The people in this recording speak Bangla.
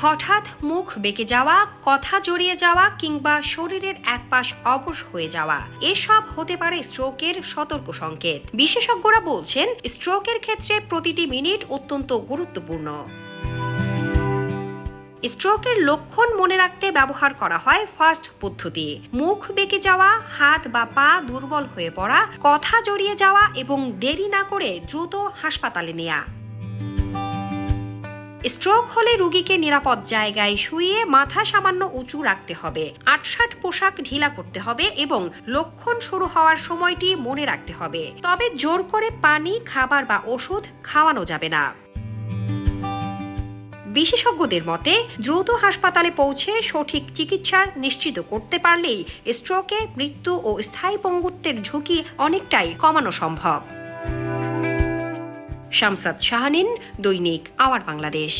হঠাৎ মুখ বেঁকে যাওয়া, কথা জড়িয়ে যাওয়া কিংবা শরীরের এক পাশ অবশ হয়ে যাওয়া এসব হতে পারে স্ট্রোকের সতর্ক সংকেত। বিশেষজ্ঞরা বলছেন, স্ট্রোকের ক্ষেত্রে প্রতিটি মিনিট অত্যন্ত গুরুত্বপূর্ণ। স্ট্রোকের লক্ষণ মনে রাখতে ব্যবহার করা হয় ফাস্ট পদ্ধতি। মুখ বেঁকে যাওয়া, হাত বা পা দুর্বল হয়ে পড়া, কথা জড়িয়ে যাওয়া এবং দেরি না করে দ্রুত হাসপাতালে নেওয়া। স্ট্রোক হলে রোগীকে নিরাপদ জায়গায় শুইয়ে মাথা সামান্য উঁচু রাখতে হবে, আটসাট পোশাক ঢিলা করতে হবে এবং লক্ষণ শুরু হওয়ার সময়টি মনে রাখতে হবে। তবে জোর করে পানি, খাবার বা ওষুধ খাওয়ানো যাবে না। বিশেষজ্ঞদের মতে, দ্রুত হাসপাতালে পৌঁছে সঠিক চিকিৎসা নিশ্চিত করতে পারলেই স্ট্রোকে মৃত্যু ও স্থায়ী পঙ্গুত্বের ঝুঁকি অনেকটাই কমানো সম্ভব। শামসাদ শাহানীন, দৈনিক আওয়ার বাংলাদেশ।